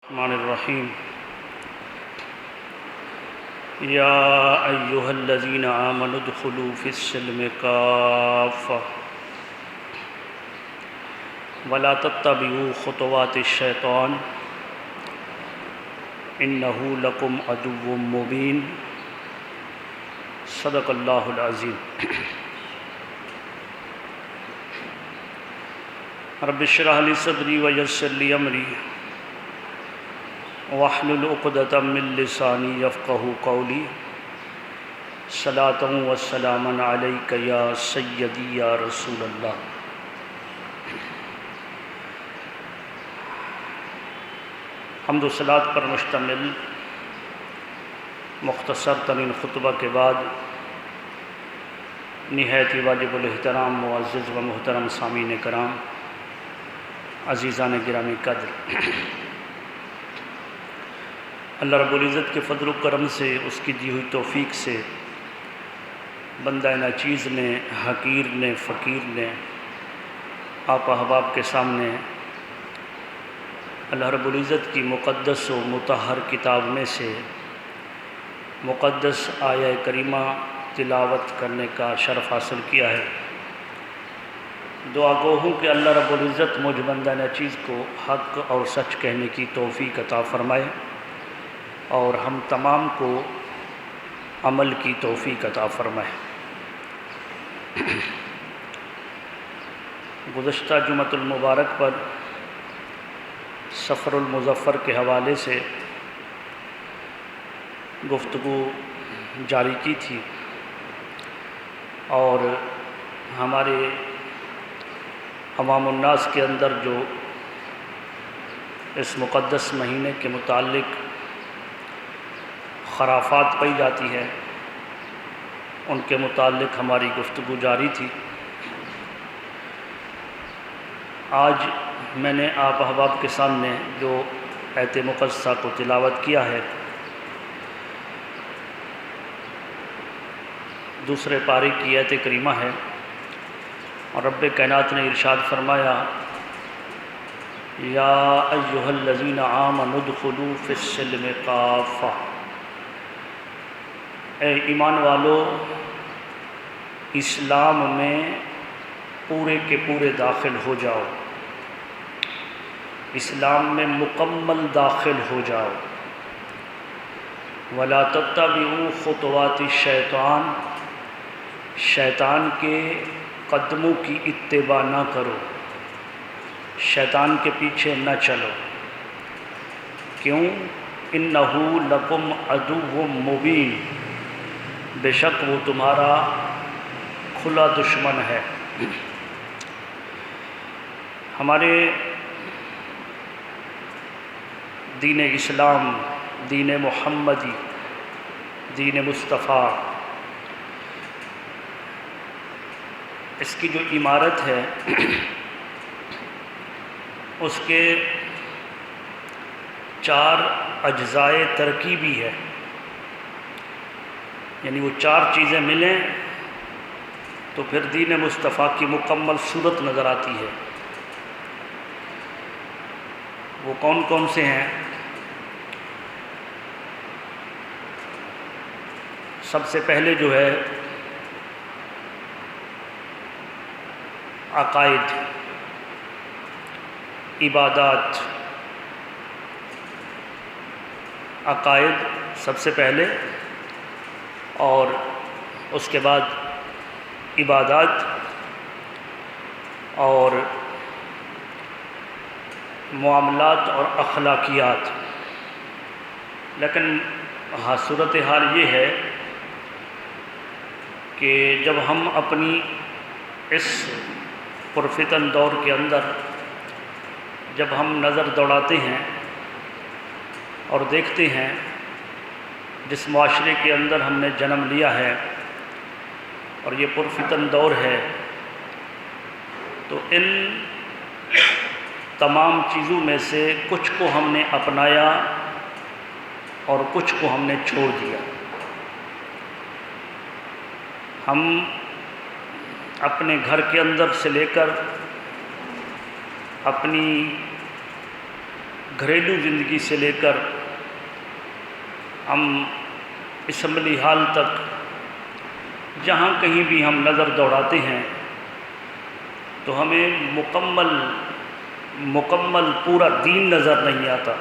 الرحمن الرحیم یا ایہا الذین آمنوا ادخلوا فی السلم کافۃ ولا تتبعوا خطوات الشیطان انہ لکم عدو مبین صدق اللہ العظیم۔ رب اشرح لی صدری ویسر لی امری واحلل عقدۃ من لسانی یفقہوا قولی صلاۃ و سلاما علیک یا سیدی یا رسول اللہ۔ حمد و صلوات پر مشتمل مختصر ترین خطبہ کے بعد نہایت واجب الاحترام معزز و محترم سامعین کرام، عزیزان گرامی قدر، اللہ رب العزت کے فضل و کرم سے، اس کی دی ہوئی توفیق سے بندہ ناچیز نے، حقیر نے، فقیر نے آپ احباب کے سامنے اللہ رب العزت کی مقدس و مطہر کتاب میں سے مقدس آیہ کریمہ تلاوت کرنے کا شرف حاصل کیا ہے۔ دعا گو ہوں کہ اللہ رب العزت مجھ بندہ ناچیز کو حق اور سچ کہنے کی توفیق عطا فرمائے اور ہم تمام کو عمل کی توفیق عطا فرمائے۔ گزشتہ جمعۃ المبارک پر سفر المظفر کے حوالے سے گفتگو جاری کی تھی اور ہمارے عوام الناس کے اندر جو اس مقدس مہینے کے متعلق خرافات پائی جاتی ہے، ان کے متعلق ہماری گفتگو جاری تھی۔ آج میں نے آپ احباب کے سامنے جو آیت مقدسہ کو تلاوت کیا ہے، دوسرے پارے کی آیت کریمہ ہے، اور رب کائنات نے ارشاد فرمایا یا ایہا الذین آمنوا ادخلوا فی السلم کافۃ، اے ایمان والو اسلام میں پورے کے پورے داخل ہو جاؤ، اسلام میں مکمل داخل ہو جاؤ۔ ولا تتبعوا خطوات الشیطان، شیطان کے قدموں کی اتباع نہ کرو، شیطان کے پیچھے نہ چلو۔ کیوں؟ انہ لکم عدو مبین، بے شک وہ تمہارا کھلا دشمن ہے۔ ہمارے دین اسلام، دین محمدی، دین مصطفیٰ، اس کی جو عمارت ہے اس کے 4 اجزائے ترکیبی ہے، یعنی وہ 4 چیزیں ملیں تو پھر دین مصطفیٰ کی مکمل صورت نظر آتی ہے۔ وہ کون کون سے ہیں؟ سب سے پہلے جو ہے عقائد، عبادات، عقائد سب سے پہلے، اور اس کے بعد عبادات اور معاملات اور اخلاقیات۔ لیکن صورتحال یہ ہے کہ جب ہم اپنی اس پرفتن دور کے اندر جب ہم نظر دوڑاتے ہیں اور دیکھتے ہیں جس معاشرے کے اندر ہم نے جنم لیا ہے اور یہ پرفتن دور ہے، تو ان تمام چیزوں میں سے کچھ کو ہم نے اپنایا اور کچھ کو ہم نے چھوڑ دیا۔ ہم اپنے گھر کے اندر سے لے کر اپنی گھریلو زندگی سے لے کر ہم اسمبلی ہال تک جہاں کہیں بھی ہم نظر دوڑاتے ہیں تو ہمیں مکمل پورا دین نظر نہیں آتا۔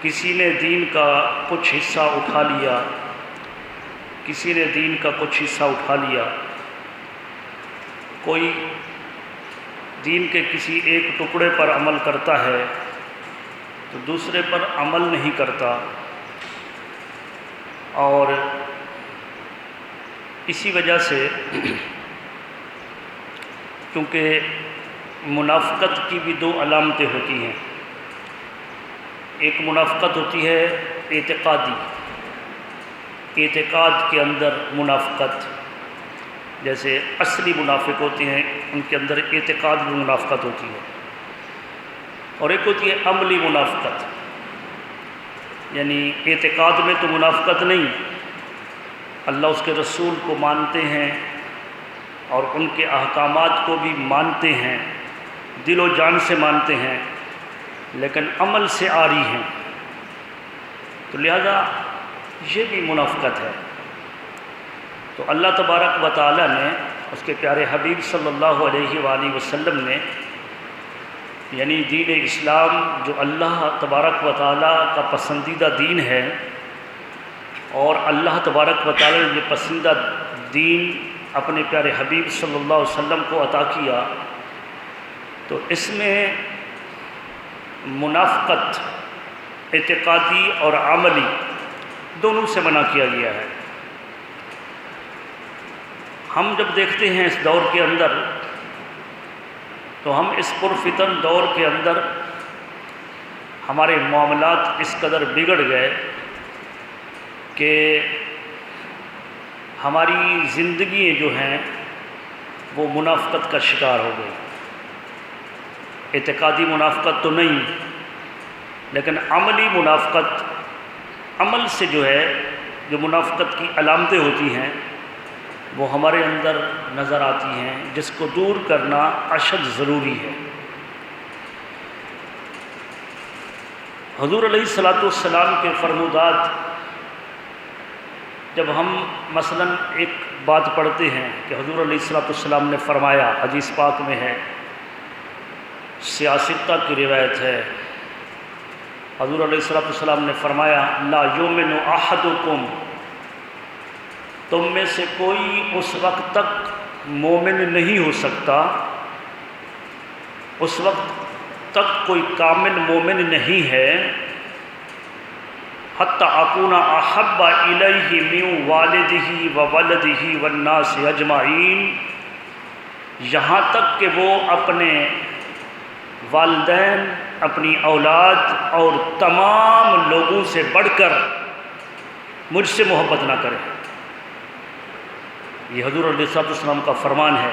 کسی نے دین کا کچھ حصہ اٹھا لیا، کسی نے دین کا کچھ حصہ اٹھا لیا، کوئی دین کے کسی ایک ٹکڑے پر عمل کرتا ہے تو دوسرے پر عمل نہیں کرتا، اور اسی وجہ سے کیونکہ منافقت کی بھی دو علامتیں ہوتی ہیں۔ ایک منافقت ہوتی ہے اعتقادی، اعتقاد کے اندر منافقت، جیسے اصلی منافق ہوتے ہیں ان کے اندر اعتقاد میں منافقت ہوتی ہے، اور ایک ہوتی ہے عملی منافقت، یعنی اعتقاد میں تو منافقت نہیں، اللہ اس کے رسول کو مانتے ہیں اور ان کے احکامات کو بھی مانتے ہیں، دل و جان سے مانتے ہیں، لیکن عمل سے عاری ہیں، تو لہذا یہ بھی منافقت ہے۔ تو اللہ تبارک و تعالیٰ نے اس کے پیارے حبیب صلی اللہ علیہ وآلہ وسلم نے، یعنی دین اسلام جو اللہ تبارک و تعالیٰ کا پسندیدہ دین ہے، اور اللہ تبارک و تعالیٰ نے یہ پسندیدہ دین اپنے پیارے حبیب صلی اللہ علیہ وسلم کو عطا کیا، تو اس میں منافقت اعتقادی اور عملی دونوں سے منع کیا گیا ہے۔ ہم جب دیکھتے ہیں اس دور کے اندر، تو ہم اس پرفتن دور کے اندر ہمارے معاملات اس قدر بگڑ گئے کہ ہماری زندگی جو ہیں وہ منافقت کا شکار ہو گئی۔ اعتقادی منافقت تو نہیں، لیکن عملی منافقت، عمل سے جو ہے جو منافقت کی علامتیں ہوتی ہیں وہ ہمارے اندر نظر آتی ہیں، جس کو دور کرنا اشد ضروری ہے۔ حضور علیہ الصلاۃ والسلام کے فرمودات، جب ہم مثلا ایک بات پڑھتے ہیں کہ حضور علیہ الصلاۃ والسلام نے فرمایا، حدیث پاک میں ہے، سیاستہ کی روایت ہے، حضور علیہ الصلاۃ والسلام نے فرمایا لا یؤمن احدکم، تم میں سے کوئی اس وقت تک مومن نہیں ہو سکتا، اس وقت تک کوئی کامل مومن نہیں ہے، حتی اکون احب الیہ من والدہ وولدہ والناس اجمعین، یہاں تک کہ وہ اپنے والدین، اپنی اولاد اور تمام لوگوں سے بڑھ کر مجھ سے محبت نہ کرے۔ یہ حضور علیہ الصلوۃ والسلام کا فرمان ہے،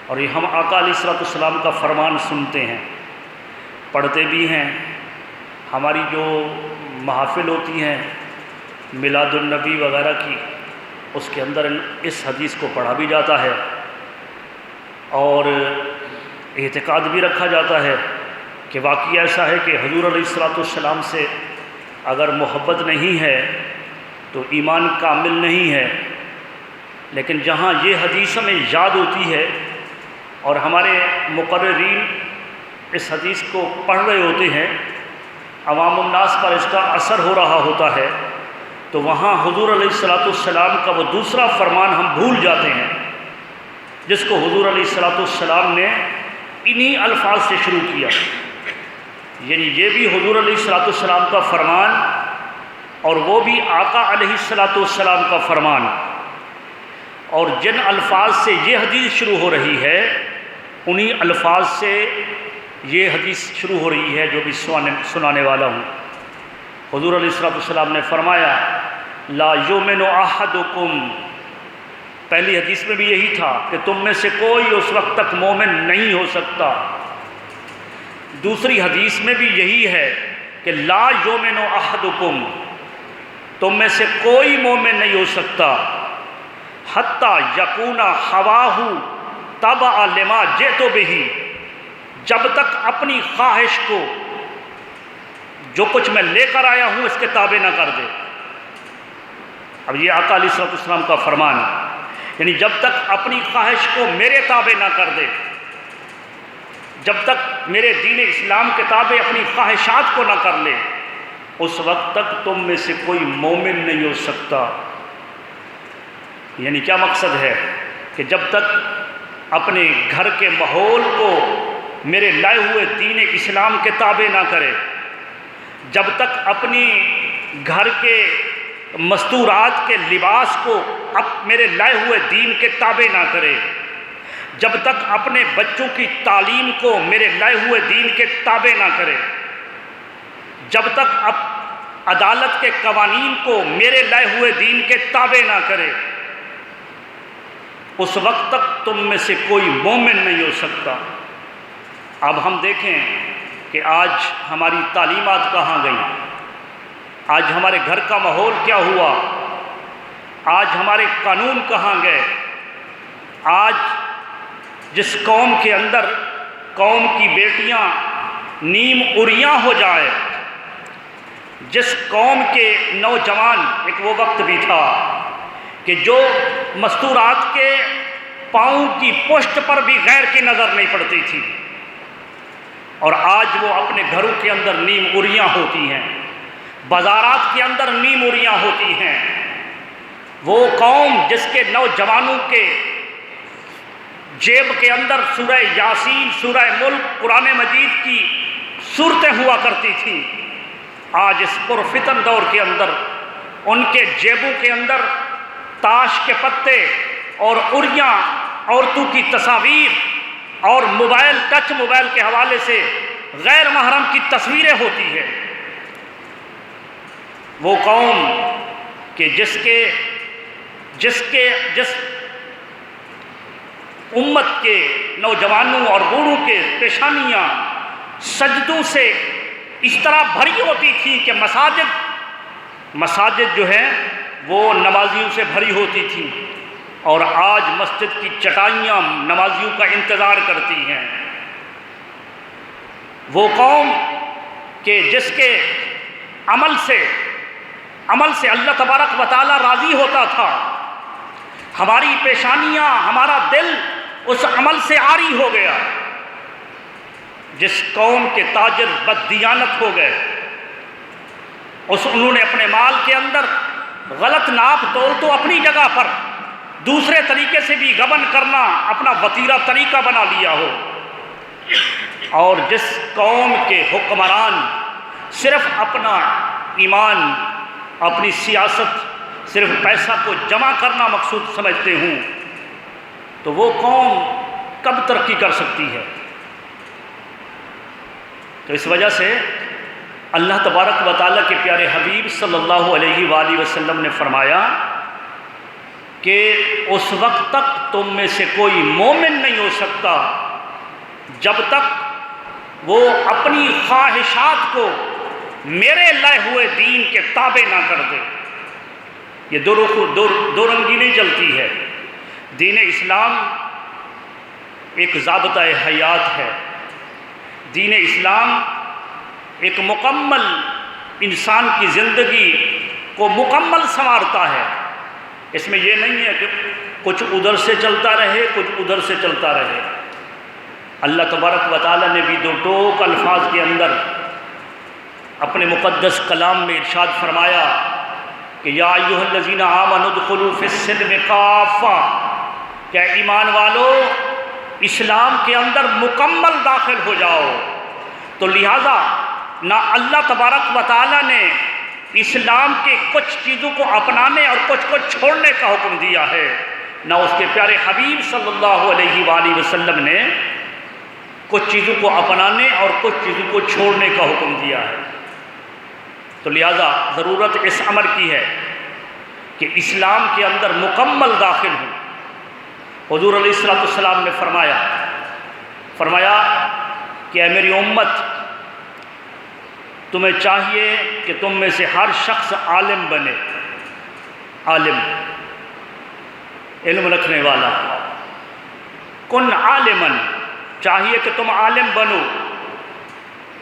اور یہ ہم آقا علیہ الصلوۃ والسلام کا فرمان سنتے ہیں، پڑھتے بھی ہیں۔ ہماری جو محافل ہوتی ہیں میلاد النبی وغیرہ کی، اس کے اندر اس حدیث کو پڑھا بھی جاتا ہے، اور اعتقاد بھی رکھا جاتا ہے کہ واقعی ایسا ہے کہ حضور علیہ الصلوۃ والسلام سے اگر محبت نہیں ہے تو ایمان کامل نہیں ہے۔ لیکن جہاں یہ حدیث ہمیں یاد ہوتی ہے اور ہمارے مقررین اس حدیث کو پڑھ رہے ہوتے ہیں، عوام الناس پر اس کا اثر ہو رہا ہوتا ہے، تو وہاں حضور علیہ الصلوۃ والسلام کا وہ دوسرا فرمان ہم بھول جاتے ہیں، جس کو حضور علیہ الصلوۃ والسلام نے انہی الفاظ سے شروع کیا۔ یعنی یہ بھی حضور علیہ الصلوۃ والسلام کا فرمان، اور وہ بھی آقا علیہ الصلوۃ والسلام کا فرمان، اور جن الفاظ سے یہ حدیث شروع ہو رہی ہے انہی الفاظ سے یہ حدیث شروع ہو رہی ہے جو بھی سنانے والا ہوں۔ حضور علیہ الصلوۃ والسلام نے فرمایا لا یؤمن احدکم، پہلی حدیث میں بھی یہی تھا کہ تم میں سے کوئی اس وقت تک مومن نہیں ہو سکتا، دوسری حدیث میں بھی یہی ہے کہ لا یؤمن احدکم، تم میں سے کوئی مومن نہیں ہو سکتا حتی یکون ہواہ تبع لما جئت بہ، جب تک اپنی خواہش کو جو کچھ میں لے کر آیا ہوں اس کے تابع نہ کر دے۔ اب یہ آقا علیہ السلام کا فرمان ہے، یعنی جب تک اپنی خواہش کو میرے تابع نہ کر دے، جب تک میرے دین اسلام کے تابع اپنی خواہشات کو نہ کر لے، اس وقت تک تم میں سے کوئی مومن نہیں ہو سکتا۔ یعنی کیا مقصد ہے کہ جب تک اپنے گھر کے ماحول کو میرے لائے ہوئے دین اسلام کے تابع نہ کرے، جب تک اپنی گھر کے مستورات کے لباس کو میرے لائے ہوئے دین کے تابع نہ کرے، جب تک اپنے بچوں کی تعلیم کو میرے لائے ہوئے دین کے تابع نہ کرے، جب تک عدالت کے قوانین کو میرے لائے ہوئے دین کے تابع نہ کرے، اس وقت تک تم میں سے کوئی مومن نہیں ہو سکتا۔ اب ہم دیکھیں کہ آج ہماری تعلیمات کہاں گئیں، آج ہمارے گھر کا ماحول کیا ہوا، آج ہمارے قانون کہاں گئے۔ آج جس قوم کے اندر قوم کی بیٹیاں نیم عریاں ہو جائے، جس قوم کے نوجوان، ایک وہ وقت بھی تھا کہ جو مستورات کے پاؤں کی پشت پر بھی غیر کی نظر نہیں پڑتی تھی، اور آج وہ اپنے گھروں کے اندر نیم عریاں ہوتی ہیں، بازارات کے اندر نیم عریاں ہوتی ہیں۔ وہ قوم جس کے نوجوانوں کے جیب کے اندر سورہ یاسین، سورہ ملک، قرآن مجید کی صورتیں ہوا کرتی تھیں، آج اس پرفتن دور کے اندر ان کے جیبوں کے اندر تاش کے پتے اور عریاں، عورتوں کی تصاویر اور موبائل، ٹچ موبائل کے حوالے سے غیر محرم کی تصویریں ہوتی ہیں۔ وہ قوم کہ جس امت کے نوجوانوں اور بوڑھوں کے پیشانیاں سجدوں سے اس طرح بھری ہوتی تھی کہ مساجد جو ہے وہ نمازیوں سے بھری ہوتی تھی، اور آج مسجد کی چٹائیاں نمازیوں کا انتظار کرتی ہیں۔ وہ قوم کہ جس کے عمل سے اللہ تبارک و تعالیٰ راضی ہوتا تھا، ہماری پیشانیاں، ہمارا دل اس عمل سے عاری ہو گیا۔ جس قوم کے تاجر بددیانت ہو گئے، انہوں نے اپنے مال کے اندر غلط ناپ تول تو اپنی جگہ پر، دوسرے طریقے سے بھی غبن کرنا اپنا وتیرہ طریقہ بنا لیا ہو، اور جس قوم کے حکمران صرف اپنا ایمان، اپنی سیاست، صرف پیسہ کو جمع کرنا مقصود سمجھتے ہوں، تو وہ قوم کب ترقی کر سکتی ہے؟ تو اس وجہ سے اللہ تبارک و تعالیٰ کے پیارے حبیب صلی اللہ علیہ وآلہ وسلم نے فرمایا کہ اس وقت تک تم میں سے کوئی مومن نہیں ہو سکتا جب تک وہ اپنی خواہشات کو میرے لائے ہوئے دین کے تابع نہ کر دے۔ یہ دو رنگی نہیں چلتی ہے۔ دین اسلام ایک ضابطہ حیات ہے، دین اسلام ایک مکمل انسان کی زندگی کو مکمل سنوارتا ہے۔ اس میں یہ نہیں ہے کہ کچھ ادھر سے چلتا رہے، کچھ ادھر سے چلتا رہے۔ اللہ تبارک و تعالیٰ نے بھی دو ٹوک الفاظ کے اندر اپنے مقدس کلام میں ارشاد فرمایا کہ یا ایھا الذین آمنوا ادخلوا فی السلم کافہ، کہ ایمان والو اسلام کے اندر مکمل داخل ہو جاؤ۔ تو لہٰذا نہ اللہ تبارک و تعالیٰ نے اسلام کے کچھ چیزوں کو اپنانے اور کچھ کو چھوڑنے کا حکم دیا ہے، نہ اس کے پیارے حبیب صلی اللہ علیہ وآلہ وسلم نے کچھ چیزوں کو اپنانے اور کچھ چیزوں کو چھوڑنے کا حکم دیا ہے۔ تو لہٰذا ضرورت اس امر کی ہے کہ اسلام کے اندر مکمل داخل ہوں۔ حضور علیہ السلام نے فرمایا کہ اے میری امت، تمہیں چاہیے کہ تم میں سے ہر شخص عالم بنے، عالم، علم رکھنے والا۔ کن عالمن، چاہیے کہ تم عالم بنو،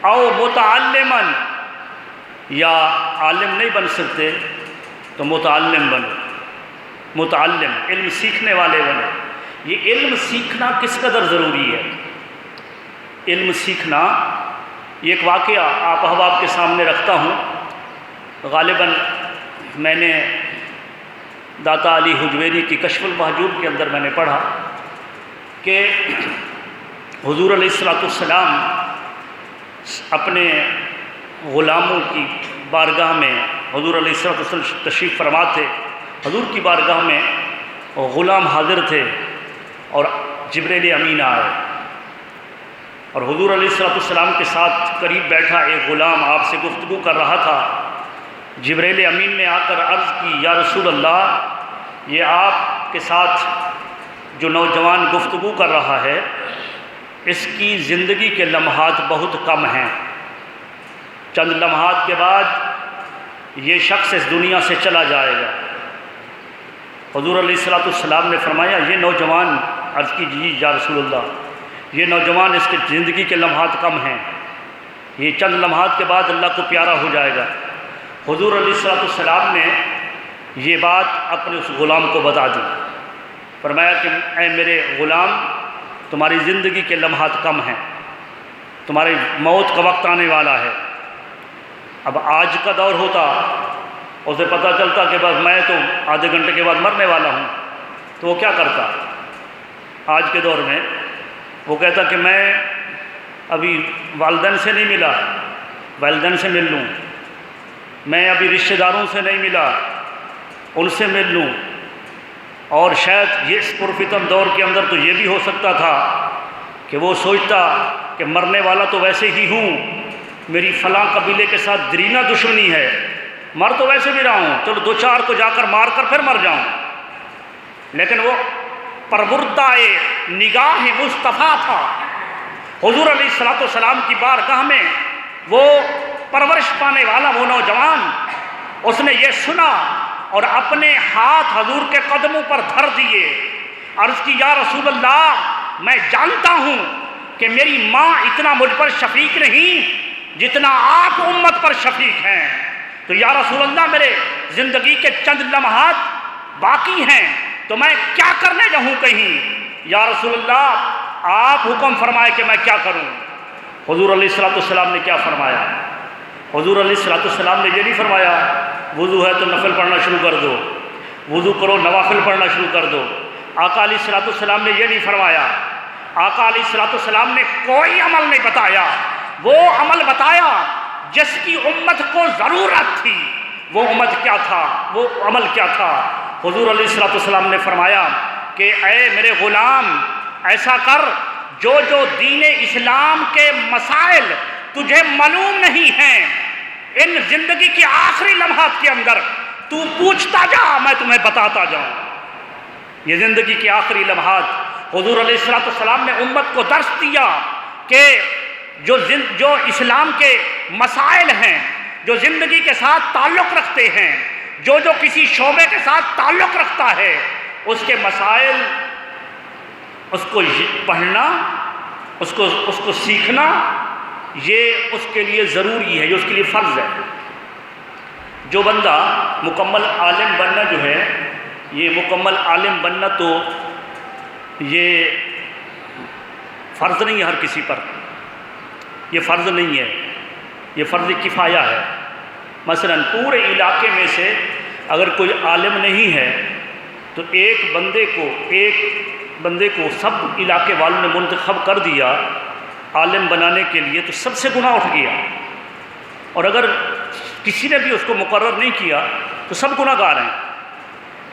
او متعلمن، یا عالم نہیں بن سکتے تو متعلم بنو، متعلم علم سیکھنے والے بنو۔ یہ علم سیکھنا کس قدر ضروری ہے؟ علم سیکھنا، یہ ایک واقعہ آپ احباب کے سامنے رکھتا ہوں۔ غالباً میں نے داتا علی حجویری کی کشف المحجوب کے اندر میں نے پڑھا کہ حضور علیہ السلام اپنے غلاموں کی بارگاہ میں، حضور علیہ السلام تشریف فرما تھے، حضور کی بارگاہ میں غلام حاضر تھے اور جبریل امین آئے، اور حضور علیہ السلام کے ساتھ قریب بیٹھا ایک غلام آپ سے گفتگو کر رہا تھا۔ جبریل امین نے آ کر عرض کی، یا رسول اللہ، یہ آپ کے ساتھ جو نوجوان گفتگو کر رہا ہے اس کی زندگی کے لمحات بہت کم ہیں، چند لمحات کے بعد یہ شخص اس دنیا سے چلا جائے گا۔ حضور علیہ السلام نے فرمایا، یہ نوجوان، عرض کی جی یا رسول اللہ، یہ نوجوان، اس کی زندگی کے لمحات کم ہیں، یہ چند لمحات کے بعد اللہ کو پیارا ہو جائے گا۔ حضور علیہ السلام نے یہ بات اپنے اس غلام کو بتا دی، فرمایا کہ اے میرے غلام، تمہاری زندگی کے لمحات کم ہیں، تمہاری موت کا وقت آنے والا ہے۔ اب آج کا دور ہوتا، اسے پتہ چلتا کہ بس میں تو آدھے گھنٹے کے بعد مرنے والا ہوں، تو وہ کیا کرتا؟ آج کے دور میں وہ کہتا کہ میں ابھی والدین سے نہیں ملا، والدین سے مل لوں، میں ابھی رشتہ داروں سے نہیں ملا، ان سے مل لوں۔ اور شاید یہ اس پرفتن دور کے اندر تو یہ بھی ہو سکتا تھا کہ وہ سوچتا کہ مرنے والا تو ویسے ہی ہوں، میری فلاں قبیلے کے ساتھ درینہ دشمنی ہے، مر تو ویسے بھی رہا ہوں، چلو دو چار کو جا کر مار کر پھر مر جاؤں۔ لیکن وہ پروردہ نگاہ مصطفیٰ تھا، حضور علیہ السلام کی بارگاہ میں وہ پرورش پانے والا وہ نوجوان، اس نے یہ سنا اور اپنے ہاتھ حضور کے قدموں پر دھر دیے، عرض کی، یا رسول اللہ، میں جانتا ہوں کہ میری ماں اتنا مجھ پر شفیق نہیں جتنا آپ امت پر شفیق ہیں، تو یا رسول اللہ، میرے زندگی کے چند لمحات باقی ہیں، تو میں کیا کرنے جاؤں کہیں؟ یا رسول اللہ، آپ حکم فرمائے کہ میں کیا کروں؟ حضور علیہ السلام نے کیا فرمایا؟ حضور علیہ السلام نے یہ نہیں فرمایا وضو ہے تو نفل پڑھنا شروع کر دو، وضو کرو نوافل پڑھنا شروع کر دو۔ آقا علیہ السلام نے یہ نہیں فرمایا۔ آقا علیہ السلام نے کوئی عمل نہیں بتایا، وہ عمل بتایا جس کی امت کو ضرورت تھی۔ وہ امت کیا تھا؟ وہ عمل کیا تھا؟ حضور علیہ السلام نے فرمایا کہ اے میرے غلام، ایسا کر، جو جو دین اسلام کے مسائل تجھے معلوم نہیں ہیں، ان زندگی کے آخری لمحات کے اندر تو پوچھتا جا، میں تمہیں بتاتا جاؤں۔ یہ زندگی کے آخری لمحات حضور علیہ السلام نے امت کو درس دیا کہ جو اسلام کے مسائل ہیں، جو زندگی کے ساتھ تعلق رکھتے ہیں، جو کسی شعبے کے ساتھ تعلق رکھتا ہے، اس کے مسائل، اس کو پڑھنا، اس کو سیکھنا، یہ اس کے لیے ضروری ہے، یہ اس کے لیے فرض ہے۔ جو بندہ مکمل عالم بننا جو ہے، یہ مکمل عالم بننا تو یہ فرض نہیں ہے ہر کسی پر، یہ فرض نہیں ہے، یہ فرض کفایہ ہے۔ مثلا پورے علاقے میں سے اگر کوئی عالم نہیں ہے تو ایک بندے کو سب علاقے والوں نے منتخب کر دیا عالم بنانے کے لیے، تو سب سے گناہ اٹھ گیا، اور اگر کسی نے بھی اس کو مقرر نہیں کیا تو سب گناہ گار ہیں۔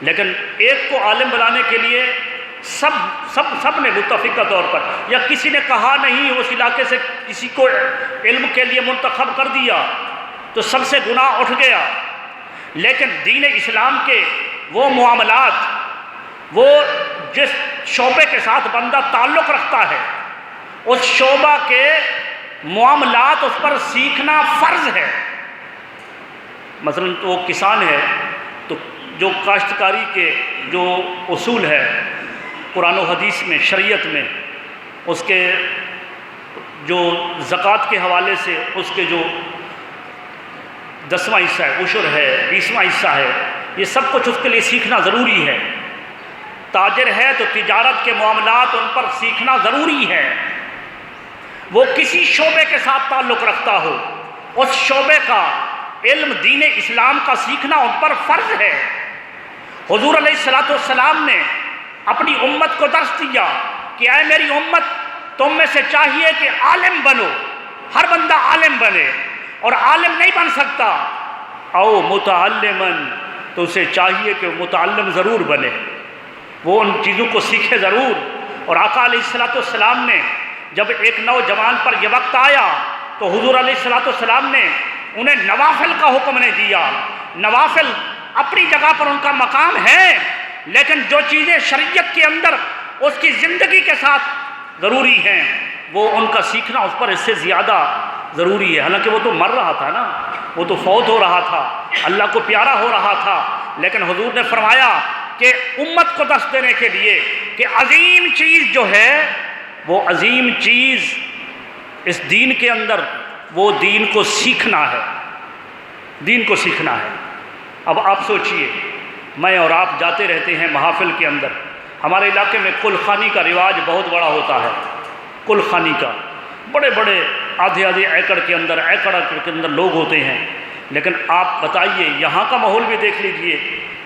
لیکن ایک کو عالم بنانے کے لیے سب نے متفقہ طور پر، یا کسی نے کہا نہیں، اس علاقے سے کسی کو علم کے لیے منتخب کر دیا تو سب سے گناہ اٹھ گیا۔ لیکن دین اسلام کے وہ معاملات، وہ جس شعبے کے ساتھ بندہ تعلق رکھتا ہے، اس شعبہ کے معاملات اس پر سیکھنا فرض ہے۔ مثلا تو وہ کسان ہے تو جو کاشتکاری کے جو اصول ہے قرآن و حدیث میں، شریعت میں، اس کے جو زکوٰۃ کے حوالے سے اس کے جو 10واں حصہ ہے، عشر ہے، 20واں حصہ ہے، یہ سب کچھ اس کے لیے سیکھنا ضروری ہے۔ تاجر ہے تو تجارت کے معاملات ان پر سیکھنا ضروری ہے، وہ کسی شعبے کے ساتھ تعلق رکھتا ہو، اس شعبے کا علم دین اسلام کا سیکھنا ان پر فرض ہے۔ حضور علیہ السلام نے اپنی امت کو درس دیا کہ اے میری امت، تم میں سے چاہیے کہ عالم بنو، ہر بندہ عالم بنے، اور عالم نہیں بن سکتا او متعلمن، تو اسے چاہیے کہ متعلم ضرور بنے، وہ ان چیزوں کو سیکھے ضرور۔ اور آقا علیہ السلام نے جب ایک نوجوان پر یہ وقت آیا تو حضور علیہ السلام نے انہیں نوافل کا حکم نہیں دیا۔ نوافل اپنی جگہ پر ان کا مقام ہے، لیکن جو چیزیں شریعت کے اندر اس کی زندگی کے ساتھ ضروری ہیں وہ ان کا سیکھنا اس پر اس سے زیادہ ضروری ہے۔ حالانکہ وہ تو مر رہا تھا نا، وہ تو فوت ہو رہا تھا، اللہ کو پیارا ہو رہا تھا، لیکن حضور نے فرمایا کہ امت کو درس دینے کے لیے کہ عظیم چیز جو ہے، وہ عظیم چیز اس دین کے اندر، وہ دین کو سیکھنا ہے، دین کو سیکھنا ہے۔ اب آپ سوچئے، میں اور آپ جاتے رہتے ہیں محافل کے اندر، ہمارے علاقے میں کل خوانی کا رواج بہت بڑا ہوتا ہے، کل خوانی کا، بڑے بڑے آدھے آدھے ایکڑ کے اندر لوگ ہوتے ہیں، لیکن آپ بتائیے یہاں کا ماحول بھی دیکھ لیجئے،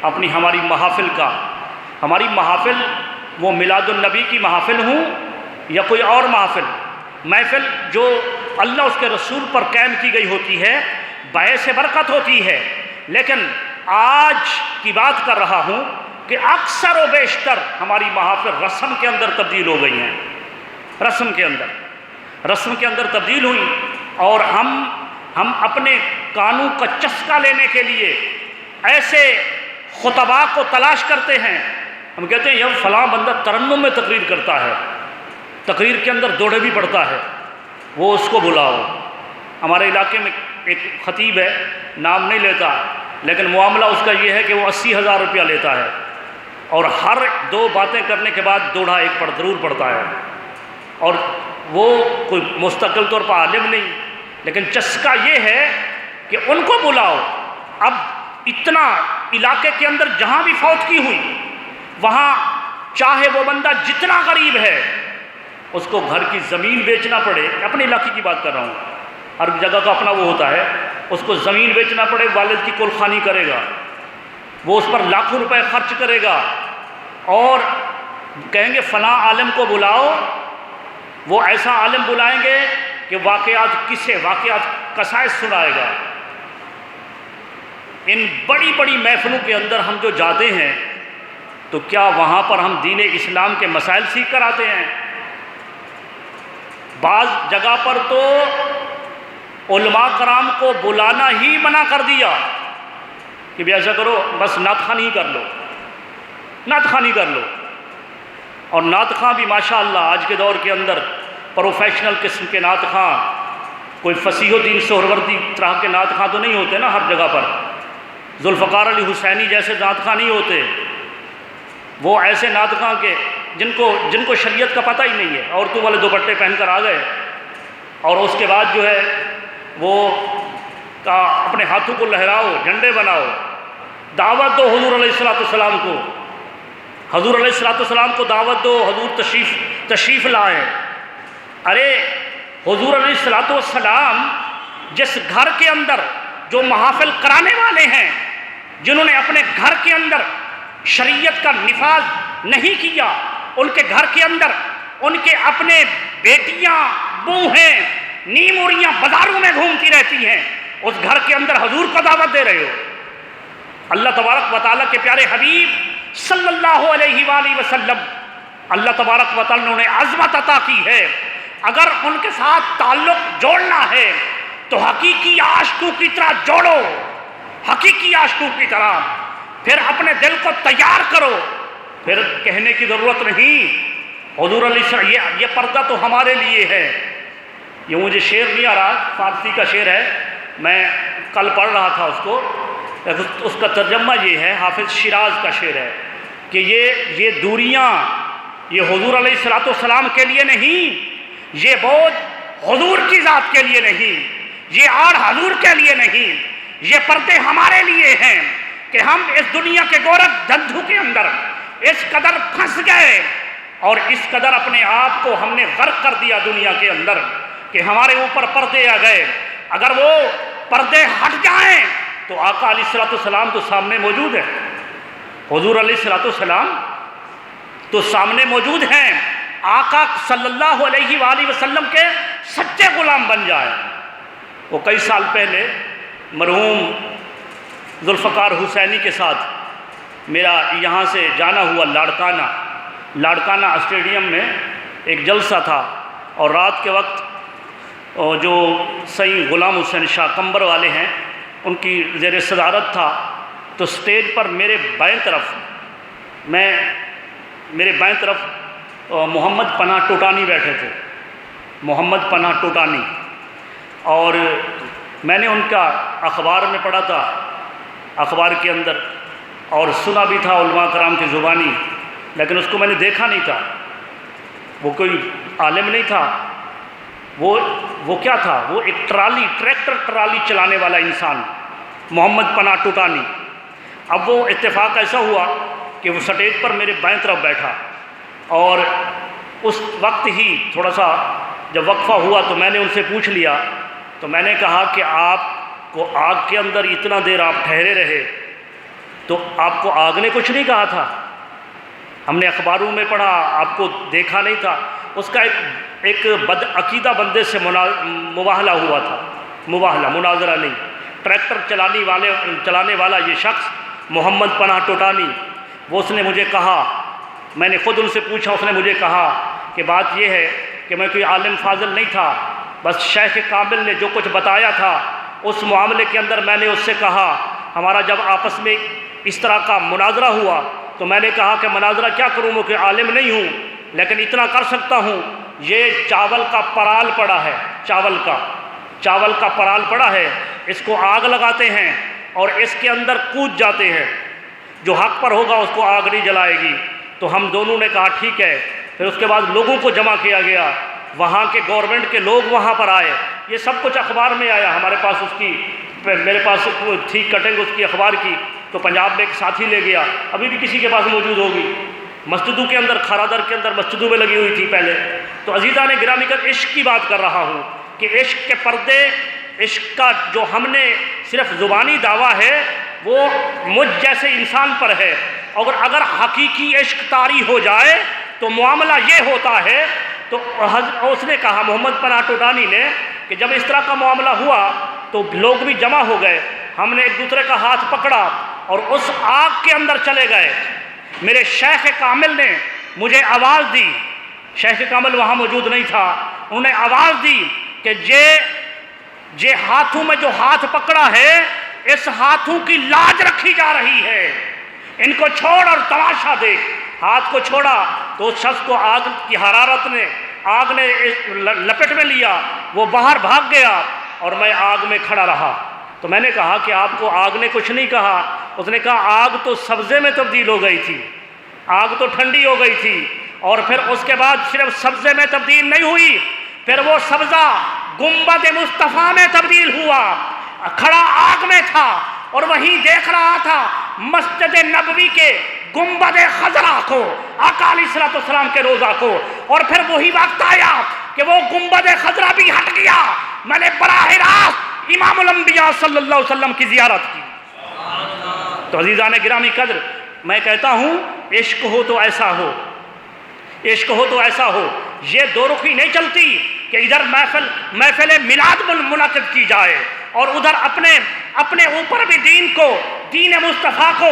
اپنی ہماری محافل کا، ہماری محافل وہ میلاد النبی کی محافل ہوں یا کوئی اور محفل جو اللہ اس کے رسول پر قائم کی گئی ہوتی ہے، باعث برکت ہوتی ہے، لیکن آج کی بات کر رہا ہوں کہ اکثر و بیشتر ہماری محافل رسم کے اندر تبدیل ہو گئی ہیں، رسم کے اندر تبدیل ہوئی، اور ہم اپنے کانوں کا چسکا لینے کے لیے ایسے خطباء کو تلاش کرتے ہیں۔ ہم کہتے ہیں یہ فلاں بندہ ترنم میں تقریر کرتا ہے، تقریر کے اندر دوڑے بھی پڑتا ہے، وہ اس کو بلاؤ۔ ہمارے علاقے میں ایک خطیب ہے، نام نہیں لیتا، لیکن معاملہ اس کا یہ ہے کہ وہ 80,000 روپیہ لیتا ہے، اور ہر 2 باتیں کرنے کے بعد دوڑا ایک ضرور پڑتا ہے، اور وہ کوئی مستقل طور پر عالم نہیں، لیکن چسکا یہ ہے کہ ان کو بلاؤ۔ اب اتنا علاقے کے اندر جہاں بھی فوت کی ہوئی، وہاں چاہے وہ بندہ جتنا غریب ہے، اس کو گھر کی زمین بیچنا پڑے، اپنے علاقے کی بات کر رہا ہوں، ہر جگہ کا اپنا وہ ہوتا ہے، اس کو زمین بیچنا پڑے، والد کی کل خوانی کرے گا، وہ اس پر لاکھوں روپے خرچ کرے گا، اور کہیں گے فلاں عالم کو بلاؤ، وہ ایسا عالم بلائیں گے کہ واقعات قصائص سنائے گا۔ ان بڑی بڑی محفلوں کے اندر ہم جو جاتے ہیں تو کیا وہاں پر ہم دین اسلام کے مسائل سیکھ کر آتے ہیں؟ بعض جگہ پر تو علماء کرام کو بلانا ہی منع کر دیا کہ بھی ایسا کرو، بس نعت خوانی کر لو، اور نعت خواں بھی ماشاءاللہ آج کے دور کے اندر پروفیشنل قسم کے نعت خواں، کوئی فصیح الدین سہروردی طرح کے نعت خواں تو نہیں ہوتے نا ہر جگہ پر، ذوالفقار علی حسینی جیسے نعت خواں نہیں ہوتے، وہ ایسے نعت خواں کے جن کو شریعت کا پتہ ہی نہیں ہے، عورتوں والے دوپٹے پہن کر آ گئے، اور اس کے بعد جو ہے وہ اپنے ہاتھوں کو لہراؤ، جھنڈے بناؤ، دعوت دو حضور علیہ السلام کو، حضور علیہ السلام کو دعوت دو، حضور تشریف لائیں۔ ارے حضور علیہ السلام جس گھر کے اندر جو محافل کرانے والے ہیں، جنہوں نے اپنے گھر کے اندر شریعت کا نفاذ نہیں کیا، ان کے گھر کے اندر ان کے اپنے بیٹیاں بوہیں نیموریاں بازاروں میں گھومتی رہتی ہیں، اس گھر کے اندر حضور کو دعوت دے رہے ہو۔ اللہ تبارک و تعالیٰ کے پیارے حبیب صلی اللہ علیہ وآلہ وسلم، اللہ تبارک و تعالیٰ نے انہیں عظمت عطا کی ہے، اگر ان کے ساتھ تعلق جوڑنا ہے تو حقیقی عاشقوں کی طرح جوڑو، حقیقی عاشقوں کی طرح، پھر اپنے دل کو تیار کرو، پھر کہنے کی ضرورت نہیں حضور علیہ السلام یہ پردہ تو ہمارے لیے ہے۔ یہ مجھے شعر نہیں آ رہا، فارسی کا شعر ہے، میں کل پڑھ رہا تھا اس کو، اس کا ترجمہ یہ ہے، حافظ شیراز کا شعر ہے کہ یہ دوریاں یہ حضور علیہ السلام کے لیے نہیں، یہ بوجھ حضور کی ذات کے لیے نہیں، یہ آڑ حضور کے لیے نہیں، یہ پردے ہمارے لیے ہیں کہ ہم اس دنیا کے گورکھ دھندو کے اندر اس قدر پھنس گئے اور اس قدر اپنے آپ کو ہم نے غرق کر دیا دنیا کے اندر کہ ہمارے اوپر پردے آ گئے۔ اگر وہ پردے ہٹ جائیں تو آقا علیہ الصلوۃ والسلام تو سامنے موجود ہے، حضور علیہ الصلوۃ والسلام تو سامنے موجود ہیں، آقا صلی اللہ علیہ وآلہ وسلم کے سچے غلام بن جائے۔ وہ کئی سال پہلے مرحوم ذوالفقار حسینی کے ساتھ میرا یہاں سے جانا ہوا لاڑکانہ اسٹیڈیم میں ایک جلسہ تھا، اور رات کے وقت جو سید غلام حسین شاہ کمبر والے ہیں ان کی زیر صدارت تھا، تو سٹیج پر میرے بائیں طرف محمد پناہ ٹوٹانی بیٹھے تھے، محمد پناہ ٹوٹانی، اور میں نے ان کا اخبار میں پڑھا تھا، اخبار کے اندر، اور سنا بھی تھا علماء کرام کی زبانی، لیکن اس کو میں نے دیکھا نہیں تھا۔ وہ کوئی عالم نہیں تھا، وہ کیا تھا؟ وہ ایک ٹریکٹر ٹرالی چلانے والا انسان، محمد پناہ ٹوٹانی۔ اب وہ اتفاق ایسا ہوا کہ وہ سٹیج پر میرے بائیں طرف بیٹھا، اور اس وقت ہی تھوڑا سا جب وقفہ ہوا تو میں نے ان سے پوچھ لیا، تو میں نے کہا کہ آپ کو آگ کے اندر اتنا دیر آپ ٹھہرے رہے تو آپ کو آگ نے کچھ نہیں کہا تھا؟ ہم نے اخباروں میں پڑھا، آپ کو دیکھا نہیں تھا۔ اس کا ایک بد عقیدہ بندے سے مباہلہ ہوا تھا، مناظرہ نہیں۔ ٹریکٹر چلانے والا یہ شخص محمد پناہ ٹوٹانی، اس نے مجھے کہا، میں نے خود ان سے پوچھا، اس نے مجھے کہا کہ بات یہ ہے کہ میں کوئی عالم فاضل نہیں تھا، بس شیخ کامل نے جو کچھ بتایا تھا اس معاملے کے اندر میں نے اس سے کہا، ہمارا جب آپس میں اس طرح کا مناظرہ ہوا تو میں نے کہا کہ مناظرہ کیا کروں، میں کوئی عالم نہیں ہوں، لیکن اتنا کر سکتا ہوں، یہ چاول کا پرال پڑا ہے، چاول کا پرال پڑا ہے، اس کو آگ لگاتے ہیں اور اس کے اندر کود جاتے ہیں، جو حق پر ہوگا اس کو آگ نہیں جلائے گی۔ تو ہم دونوں نے کہا ٹھیک ہے۔ پھر اس کے بعد لوگوں کو جمع کیا گیا، وہاں کے گورنمنٹ کے لوگ وہاں پر آئے، یہ سب کچھ اخبار میں آیا، ہمارے پاس میرے پاس تھی کٹنگ اس کی اخبار کی، تو پنجاب میں ایک ساتھی لے گیا، ابھی بھی کسی کے پاس موجود ہوگی، مسجدوں کے اندر، کھارادر کے اندر مسجدوں میں لگی ہوئی تھی پہلے۔ تو عزیزان گرامی کا عشق کی بات کر رہا ہوں کہ عشق کے پردے، عشق کا جو ہم نے صرف زبانی دعویٰ ہے وہ مجھ جیسے انسان پر ہے، اور اگر حقیقی عشق طاری ہو جائے تو معاملہ یہ ہوتا ہے۔ تو اس نے کہا، محمد پناہ ٹوٹانی نے، کہ جب اس طرح کا معاملہ ہوا تو لوگ بھی جمع ہو گئے، ہم نے ایک دوسرے کا ہاتھ پکڑا اور اس آگ کے اندر چلے گئے۔ میرے شیخ کامل نے مجھے آواز دی، شیخ کامل وہاں موجود نہیں تھا، انہوں نے آواز دی کہ جے ہاتھوں میں جو ہاتھ پکڑا ہے اس ہاتھوں کی لاج رکھی جا رہی ہے، ان کو چھوڑ اور تماشا دیکھ۔ ہاتھ کو چھوڑا تو اس شخص کو آگ کی حرارت نے، آگ نے لپٹ میں لیا، وہ باہر بھاگ گیا اور میں آگ میں کھڑا رہا۔ تو میں نے کہا کہ آپ کو آگ نے کچھ نہیں کہا؟ اس نے کہا آگ تو سبزے میں تبدیل ہو گئی تھی، آگ تو ٹھنڈی ہو گئی تھی، اور پھر اس کے بعد صرف سبزے میں تبدیل نہیں ہوئی، پھر وہ سبزہ گنبد مصطفیٰ میں تبدیل ہوا، کھڑا آگ میں تھا اور وہیں دیکھ رہا تھا مسجد نبوی کے گنبد خضرا کو، آقا علیہ الصلوۃ والسلام کے روضہ کو، اور پھر وہی وقت آیا کہ وہ گنبد خضرا بھی ہٹ گیا، میں نے براہ راست امام الانبیاء صلی اللہ علیہ وسلم کی زیارت کی۔ تو عزیزان گرامی قدر، میں کہتا ہوں عشق ہو تو ایسا ہو، عشق ہو تو ایسا ہو، یہ دو رخی نہیں چلتی کہ ادھر محفل میلاد منعقد کی جائے اور ادھر اپنے اوپر بھی دین مصطفیٰ کو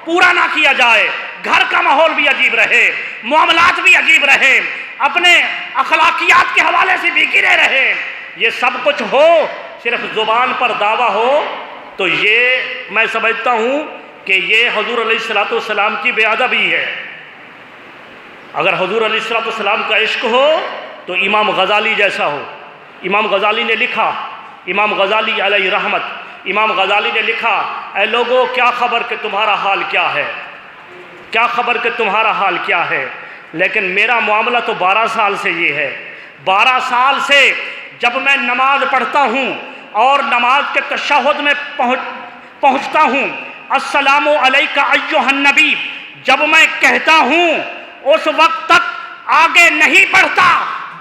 پورا نہ کیا جائے، گھر کا ماحول بھی عجیب رہے، معاملات بھی عجیب رہے، اپنے اخلاقیات کے حوالے سے بھی گرے رہے، یہ سب کچھ ہو، صرف زبان پر دعویٰ ہو، تو یہ میں سمجھتا ہوں کہ یہ حضور علیہ الصلوۃ والسلام کی بے ادبی ہے۔ اگر حضور علیہ الصلوۃ والسلام کا عشق ہو تو امام غزالی جیسا ہو۔ امام غزالی نے لکھا، امام غزالی علیہ رحمت، امام غزالی نے لکھا، اے لوگو کیا خبر کہ تمہارا حال کیا ہے، کیا خبر کہ تمہارا حال کیا ہے، لیکن میرا معاملہ تو 12 سال سے یہ ہے، 12 سال سے جب میں نماز پڑھتا ہوں اور نماز کے تشہد میں پہنچتا ہوں السلام علیکہ ایھا النبی، جب میں کہتا ہوں اس وقت تک آگے نہیں بڑھتا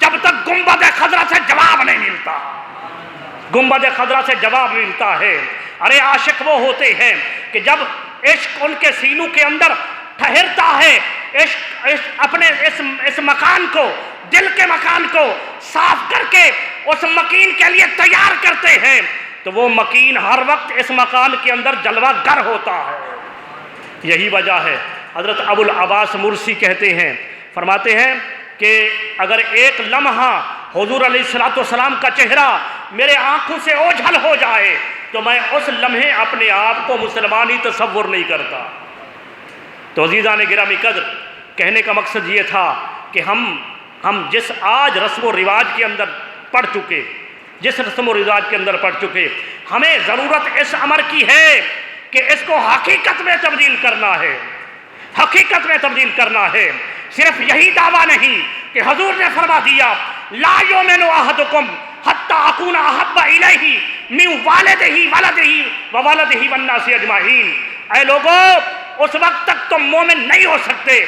جب تک گنبد خضرا سے جواب نہیں ملتا، گنبد خضرا سے جواب ملتا ہے۔ ارے عاشق وہ ہوتے ہیں کہ جب عشق ان کے سینوں کے اندر ٹھہرتا ہے، عشق اپنے اس مکان کو، دل کے مکان کو صاف کر کے اس مکین کے لیے تیار کرتے ہیں، تو وہ مکین ہر وقت اس مکان کے اندر جلوہ گر ہوتا ہے۔ یہی وجہ ہے حضرت ابو العباس مرسی کہتے ہیں، فرماتے ہیں کہ اگر ایک لمحہ حضور علیہ السلام کا چہرہ میرے آنکھوں سے اوجھل ہو جائے تو میں اس لمحے اپنے آپ کو مسلمان ہی تصور نہیں کرتا۔ تو عزیزان گرامی قدر، کہنے کا مقصد یہ تھا کہ ہم جس آج رسم و رواج کے اندر پڑ چکے، جس رسم و رواج کے اندر پڑ چکے، ہمیں ضرورت اس امر کی ہے کہ اس کو حقیقت میں تبدیل کرنا ہے، حقیقت میں تبدیل کرنا ہے۔ صرف یہی دعویٰ نہیں کہ حضور نے فرما دیا لا یؤمن احدکم حتی اکون احب الیہ من والدہ وولدہ والناس اجمعین، اے لوگو اس وقت تک تم مومن نہیں ہو سکتے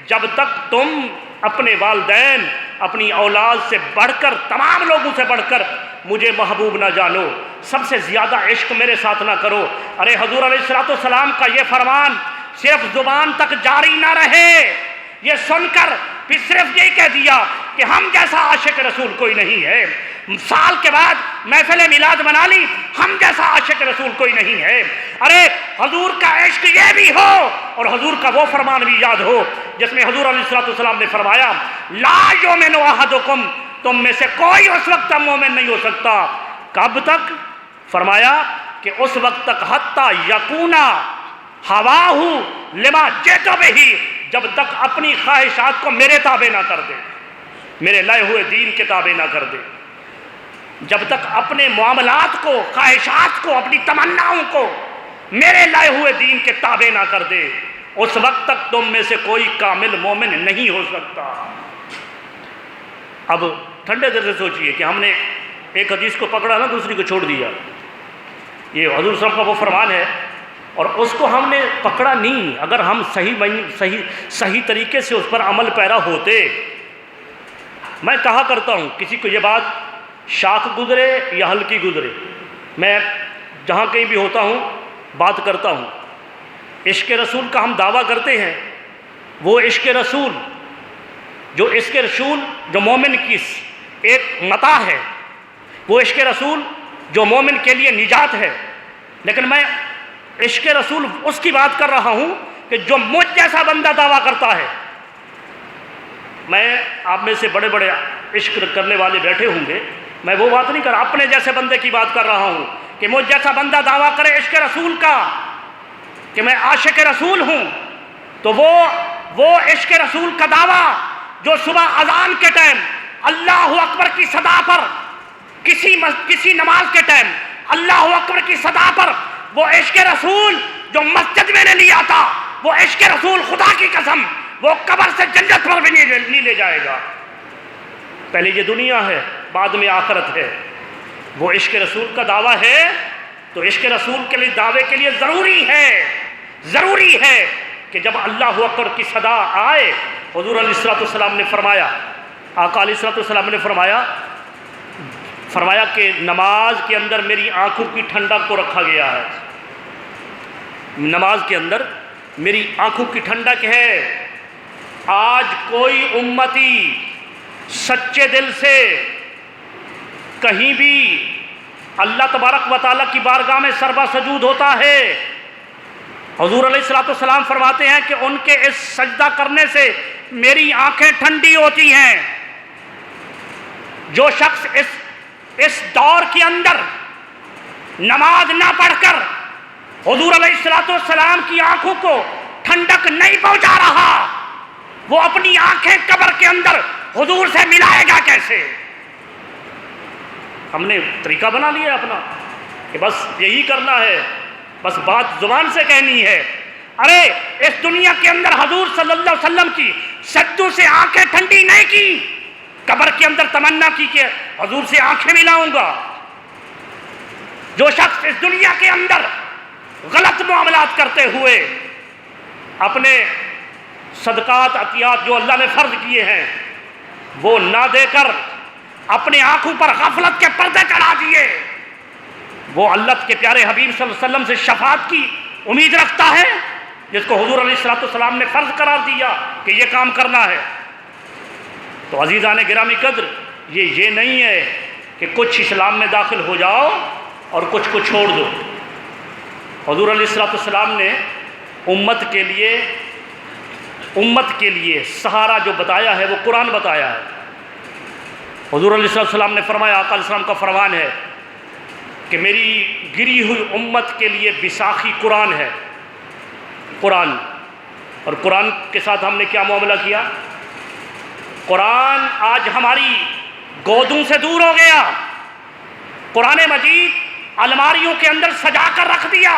جب تک تم اپنے والدین، اپنی اولاد سے بڑھ کر، تمام لوگوں سے بڑھ کر مجھے محبوب نہ جانو، سب سے زیادہ عشق میرے ساتھ نہ کرو۔ ارے حضور علیہ السلام کا یہ فرمان صرف زبان تک جاری نہ رہے، یہ سن کر پھر صرف یہی کہہ دیا کہ ہم جیسا عاشق رسول کوئی نہیں ہے، سال کے بعد محفل میلاد بنا لی، ہم جیسا عاشق رسول کوئی نہیں ہے۔ ارے حضور کا عشق یہ بھی ہو اور حضور کا وہ فرمان بھی یاد ہو جس میں حضور علیہ السلام نے فرمایا لا یؤمن احدکم، تم میں سے کوئی اس وقت تک مومن نہیں ہو سکتا، کب تک؟ فرمایا کہ اس وقت تک حتی یکونا ہواہ لما جئت بہ، جب تک اپنی خواہشات کو میرے تابع نہ کر دے، میرے لائے ہوئے دین کے تابع نہ کر دے، جب تک اپنے معاملات کو، خواہشات کو، اپنی تمناؤں کو میرے لائے ہوئے دین کے تابع نہ کر دے، اس وقت تک تم میں سے کوئی کامل مومن نہیں ہو سکتا۔ اب ٹھنڈے دل سے سوچئے کہ ہم نے ایک حدیث کو پکڑا نا، دوسری کو چھوڑ دیا، یہ حضور صلی اللہ علیہ وسلم کا وہ فرمان ہے اور اس کو ہم نے پکڑا نہیں۔ اگر ہم صحیح طریقے سے اس پر عمل پیرا ہوتے، میں کہا کرتا ہوں کسی کو یہ بات شاخ گزرے یا ہلکی گزرے، میں جہاں کہیں بھی ہوتا ہوں بات کرتا ہوں، عشق رسول کا ہم دعویٰ کرتے ہیں، وہ عشق رسول جو مومن کی ایک متاع ہے، وہ عشق رسول جو مومن کے لیے نجات ہے، لیکن میں عشق رسول اس کی بات کر رہا ہوں کہ جو مجھ جیسا بندہ دعویٰ کرتا ہے۔ میں آپ میں سے بڑے بڑے عشق کرنے والے بیٹھے ہوں گے، میں وہ بات نہیں کر رہا، اپنے جیسے بندے کی بات کر رہا ہوں کہ مجھ جیسا بندہ دعویٰ کرے عشق رسول کا کہ میں عاشق رسول ہوں، تو وہ عشق رسول کا دعویٰ جو صبح اذان کے ٹائم اللہ اکبر کی صدا پر، کسی نماز کے ٹائم اللہ اکبر کی صدا پر وہ عشق رسول جو مسجد میں نے لیا تھا، وہ عشق رسول خدا کی قسم وہ قبر سے جنت پر بھی نہیں لے جائے گا۔ پہلے یہ دنیا ہے، بعد میں آخرت ہے۔ وہ عشق رسول کا دعویٰ ہے تو عشق رسول کے لیے دعوے کے لیے ضروری ہے کہ جب اللہ اکبر کی صدا آئے، حضور علیہ السلام نے فرمایا، آقا علیہ السلام نے فرمایا کہ نماز کے اندر میری آنکھوں کی ٹھنڈک کو رکھا گیا ہے، نماز کے اندر میری آنکھوں کی ٹھنڈک ہے۔ آج کوئی امتی سچے دل سے کہیں بھی اللہ تبارک و تعالیٰ کی بارگاہ میں سربا سجود ہوتا ہے، حضور علیہ السلام فرماتے ہیں کہ ان کے اس سجدہ کرنے سے میری آنکھیں ٹھنڈی ہوتی ہیں۔ جو شخص اس دور کے اندر نماز نہ پڑھ کر حضور علیہ السلام کی آنکھوں کو ٹھنڈک نہیں پہنچا رہا، وہ اپنی آنکھیں قبر کے اندر حضور سے ملائے گا کیسے؟ ہم نے طریقہ بنا لیا اپنا کہ بس یہی کرنا ہے، بس بات زبان سے کہنی ہے۔ ارے اس دنیا کے اندر حضور صلی اللہ علیہ وسلم کی سجدوں سے آنکھیں ٹھنڈی نہیں کی، قبر کے اندر تمنا کی کہ حضور سے آنکھیں ملاؤں گا۔ جو شخص اس دنیا کے اندر غلط معاملات کرتے ہوئے اپنے صدقات عطیات جو اللہ نے فرض کیے ہیں وہ نہ دے کر اپنی آنکھوں پر غفلت کے پردے چڑھا دیے، وہ اللہ کے پیارے حبیب صلی اللہ علیہ وسلم سے شفاعت کی امید رکھتا ہے جس کو حضور علیہ السلام نے فرض قرار دیا کہ یہ کام کرنا ہے۔ تو عزیزان گرامی قدر، یہ نہیں ہے کہ کچھ اسلام میں داخل ہو جاؤ اور کچھ کو چھوڑ دو۔ حضور علیہ السلام نے امت کے لیے سہارا جو بتایا ہے وہ قرآن بتایا ہے۔ حضور علیہ السلام نے فرمایا، آقا علیہ السلام کا فرمان ہے کہ میری گری ہوئی امت کے لیے بساخی قرآن ہے، قرآن۔ اور قرآن کے ساتھ ہم نے کیا معاملہ کیا؟ قرآن آج ہماری گودوں سے دور ہو گیا، قرآن مجید الماریوں کے اندر سجا کر رکھ دیا۔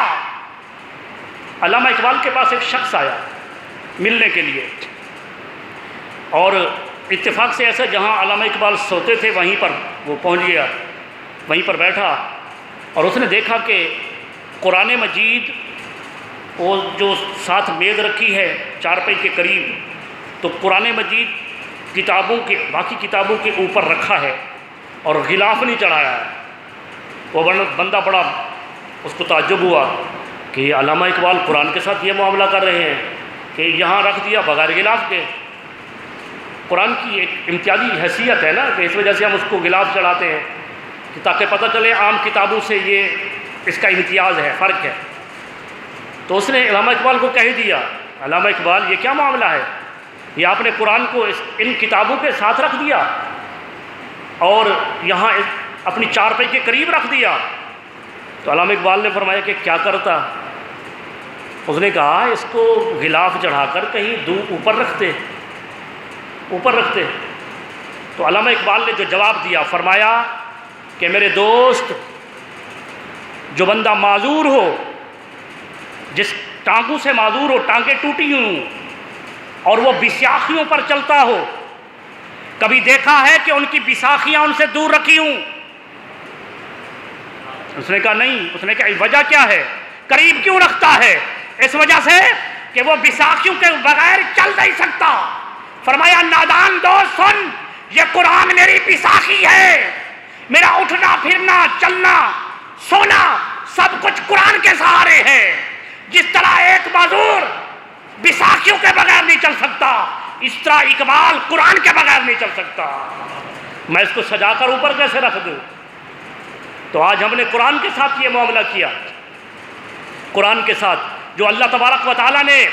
علامہ اقبال کے پاس ایک شخص آیا ملنے کے لیے، اور اتفاق سے ایسا جہاں علامہ اقبال سوتے تھے وہیں پر وہ پہنچ گیا، وہیں پر بیٹھا، اور اس نے دیکھا کہ قرآن مجید وہ جو ساتھ میز رکھی ہے چارپائی کے قریب، تو قرآن مجید باقی کتابوں کے اوپر رکھا ہے اور غلاف نہیں چڑھایا ہے۔ وہ بندہ بڑا اس کو تعجب ہوا کہ علامہ اقبال قرآن کے ساتھ یہ معاملہ کر رہے ہیں کہ یہاں رکھ دیا بغیر غلاف کے۔ قرآن کی ایک امتیازی حیثیت ہے نا کہ اس وجہ سے ہم اس کو غلاف چڑھاتے ہیں کہ تاکہ پتہ چلے عام کتابوں سے یہ اس کا امتیاز ہے، فرق ہے۔ تو اس نے علامہ اقبال کو کہہ دیا، علامہ اقبال یہ کیا معاملہ ہے؟ یہ آپ نے قرآن کو ان کتابوں کے ساتھ رکھ دیا اور یہاں اپنی چارپائی کے قریب رکھ دیا۔ تو علامہ اقبال نے فرمایا کہ کیا کرتا؟ اس نے کہا اس کو غلاف چڑھا کر کہیں اوپر رکھتے۔ تو علامہ اقبال نے جو جواب دیا، فرمایا کہ میرے دوست، جو بندہ معذور ہو، جس ٹانگوں سے معذور ہو، ٹانگیں ٹوٹی ہوں اور وہ بساخیوں پر چلتا ہو، کبھی دیکھا ہے کہ ان کی بساخیاں ان سے دور رکھی ہوں؟ اس نے کہا نہیں۔ اس نے کہا وجہ کیا ہے؟ قریب کیوں رکھتا ہے؟ اس وجہ سے کہ وہ بساخیوں کے بغیر چل نہیں سکتا۔ فرمایا نادان دوست سن، یہ قرآن میری بساخی ہے، میرا اٹھنا پھرنا چلنا سونا سب کچھ قرآن کے سہارے ہے۔ جس طرح ایک معذور بساخیوں کے بغیر نہیں چل سکتا، اس طرح اقبال قرآن کے بغیر نہیں چل سکتا۔ میں اس کو سجا کر اوپر کیسے رکھ دوں؟ تو آج ہم نے قرآن کے ساتھ یہ معاملہ کیا، قرآن کے ساتھ جو اللہ تبارک و تعالیٰ نے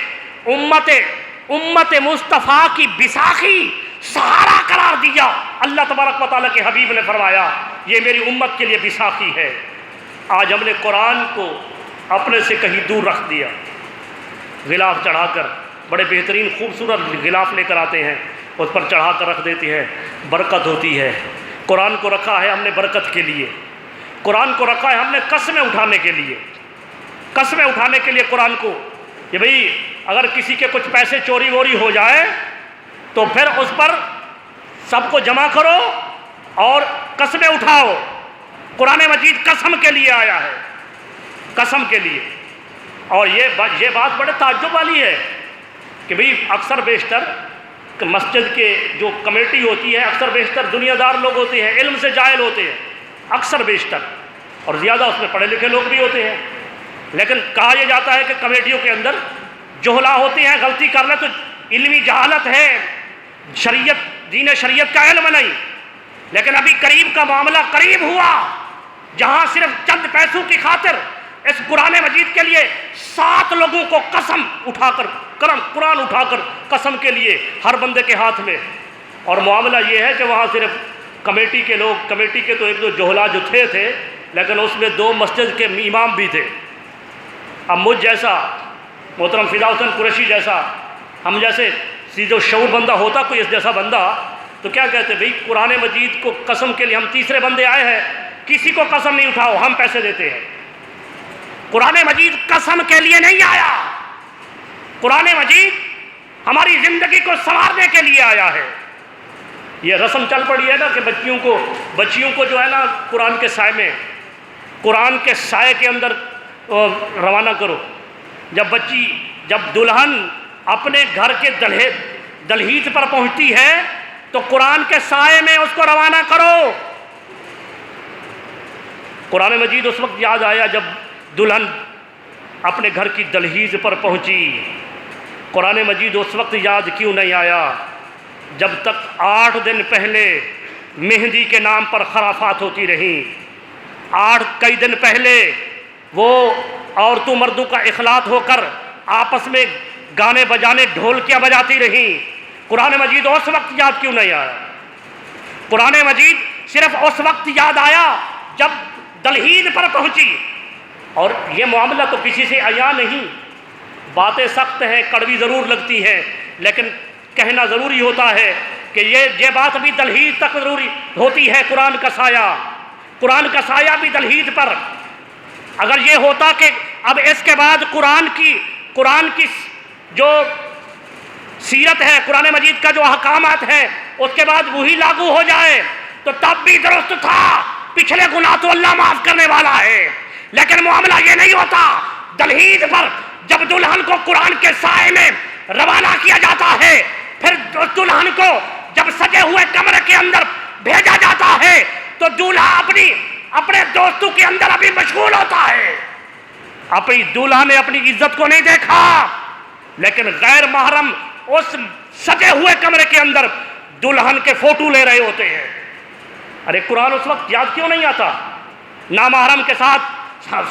امت مصطفیٰ کی بساخی سہارا قرار دیا۔ اللہ تبارک و تعالیٰ کے حبیب نے فرمایا یہ میری امت کے لیے بساخی ہے۔ آج ہم نے قرآن کو اپنے سے کہیں دور رکھ دیا، غلاف چڑھا کر، بڑے بہترین خوبصورت غلاف لے کر آتے ہیں، اس پر چڑھا کر رکھ دیتے ہیں، برکت ہوتی ہے۔ قرآن کو رکھا ہے ہم نے برکت کے لیے، قرآن کو رکھا ہے ہم نے قسمیں اٹھانے کے لیے، قسمیں اٹھانے کے لیے قرآن کو کہ بھئی اگر کسی کے کچھ پیسے چوری ووری ہو جائے تو پھر اس پر سب کو جمع کرو اور قسمیں اٹھاؤ۔ قرآن مجید قسم کے لیے آیا ہے، قسم کے لیے۔ اور یہ بات بڑے تعجب والی ہے کہ بھئی اکثر بیشتر مسجد کے جو کمیٹی ہوتی ہے، اکثر بیشتر دنیا دار لوگ ہوتے ہیں، علم سے جاہل ہوتے ہیں، اکثر بیشتر، اور زیادہ اس میں پڑھے لکھے لوگ بھی ہوتے ہیں۔ لیکن کہا یہ جاتا ہے کہ کمیٹیوں کے اندر جہلا ہوتے ہیں، غلطی کر لیں تو علمی جہالت ہے، دین شریعت کا علم نہیں۔ لیکن ابھی قریب کا معاملہ قریب ہوا جہاں صرف چند پیسوں کی خاطر اس قرآن مجید کے لیے 7 لوگوں کو قسم اٹھا کر قرآن اٹھا کر قسم کے لیے ہر بندے کے ہاتھ میں۔ اور معاملہ یہ ہے کہ وہاں صرف کمیٹی کے لوگ، کمیٹی کے تو ایک دو جہلا جو تھے لیکن اس میں 2 مسجد کے امام بھی تھے۔ اب مجھ جیسا محترم فدا حسین قریشی جیسا، ہم جیسے جو شعور بندہ ہوتا کوئی اس جیسا بندہ، تو کیا کہتے بھئی قرآن مجید کو قسم کے لیے ہم تیسرے بندے آئے ہیں، کسی کو قسم نہیں اٹھاؤ، ہم پیسے دیتے ہیں۔ قرآن مجید قسم کے لیے نہیں آیا، قرآن مجید ہماری زندگی کو سنوارنے کے لیے آیا ہے۔ یہ رسم چل پڑی ہے نا کہ بچیوں کو جو ہے نا قرآن کے سائے میں قرآن کے سائے کے اندر روانہ کرو۔ جب دلہن اپنے گھر کے دہلیز پر پہنچتی ہے تو قرآن کے سائے میں اس کو روانہ کرو۔ قرآن مجید اس وقت یاد آیا جب دلہن اپنے گھر کی دہلیز پر پہنچی۔ قرآن مجید اس وقت یاد کیوں نہیں آیا جب تک 8 دن پہلے مہندی کے نام پر خرافات ہوتی رہیں، کئی دن پہلے وہ عورتوں مردوں کا اخلاط ہو کر آپس میں گانے بجانے ڈھولکیاں بجاتی رہیں۔ قرآن مجید اس وقت یاد کیوں نہیں آیا؟ قرآن مجید صرف اس وقت یاد آیا جب دہلیز پر پہنچی۔ اور یہ معاملہ تو کسی سے عیاں نہیں، باتیں سخت ہیں، کڑوی ضرور لگتی ہیں، لیکن کہنا ضروری ہوتا ہے کہ یہ بات بھی دہلیز تک ضروری ہوتی ہے۔ قرآن کا سایہ بھی دہلیز پر۔ اگر یہ ہوتا کہ اب اس کے بعد قرآن کی جو سیرت ہے، قرآن مجید کا جو احکامات ہیں، اس کے بعد وہی لاگو ہو جائے تو تب بھی درست تھا۔ پچھلے گناہ تو اللہ معاف کرنے والا ہے، لیکن معاملہ یہ نہیں ہوتا۔ دہلیز پر جب دلہن کو قرآن کے سائے میں روانہ کیا جاتا ہے، پھر دلہن کو جب سجے ہوئے کمرے کے اندر بھیجا جاتا ہے تو دولہا اپنے دوستوں کے اندر ابھی مشغول ہوتا ہے۔ اپنی دولہا نے اپنی عزت کو نہیں دیکھا، لیکن غیر محرم اس سجے ہوئے کمرے کے اندر دلہن کے فوٹو لے رہے ہوتے ہیں۔ ارے قرآن اس وقت یاد کیوں نہیں آتا؟ نامحرم کے ساتھ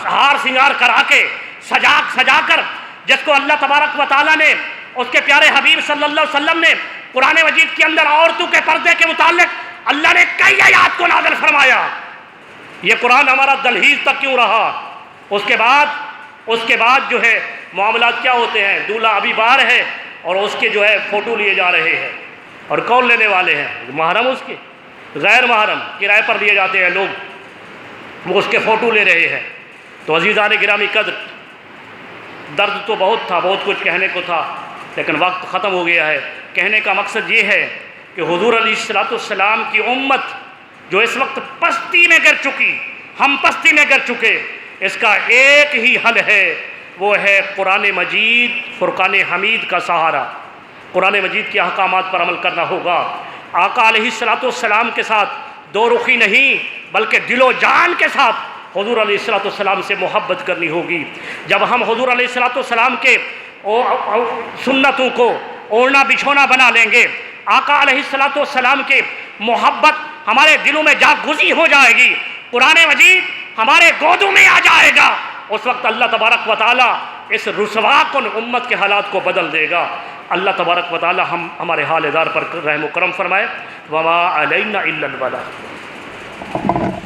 ہار سنگار کرا کے سجا کر، جس کو اللہ تبارک و تعالیٰ نے، اس کے پیارے حبیب صلی اللہ علیہ وسلم نے قرآن مجید کے اندر عورتوں کے پردے کے متعلق اللہ نے کئی آیات کو نازل فرمایا۔ یہ قرآن ہمارا دہلیز تک کیوں رہا؟ اس کے بعد جو ہے معاملات کیا ہوتے ہیں؟ دولہا ابھی باہر ہے اور اس کے جو ہے فوٹو لیے جا رہے ہیں، اور کون لینے والے ہیں؟ محرم، اس کے غیر محرم کرائے پر لیے جاتے ہیں لوگ، وہ اس کے فوٹو لے رہے ہیں۔ تو عزیزان گرامی قدر، درد تو بہت تھا، بہت کچھ کہنے کو تھا، لیکن وقت ختم ہو گیا ہے۔ کہنے کا مقصد یہ ہے کہ حضور علیہ السلام کی امت جو اس وقت پستی میں گر چکی، ہم پستی میں گر چکے، اس کا ایک ہی حل ہے، وہ ہے قرآن مجید، فرقان حمید کا سہارا۔ قرآن مجید کے احکامات پر عمل کرنا ہوگا۔ آقا علیہ السلام کے ساتھ دو رخی نہیں بلکہ دل و جان کے ساتھ حضور علیہ السلام سے محبت کرنی ہوگی۔ جب ہم حضور علیہ السلام کے سنتوں کو اوڑھنا بچھونا بنا لیں گے، آقا علیہ السلام کے محبت ہمارے دلوں میں جاگزی ہو جائے گی، قرآن مجید ہمارے گودوں میں آ جائے گا، اس وقت اللہ تبارک و تعالیٰ اس رسوا کن امت کے حالات کو بدل دے گا۔ اللہ تبارک و تعالیٰ ہمارے حال دار پر رحم و کرم فرمائے۔ وما علینا الا البلاغ۔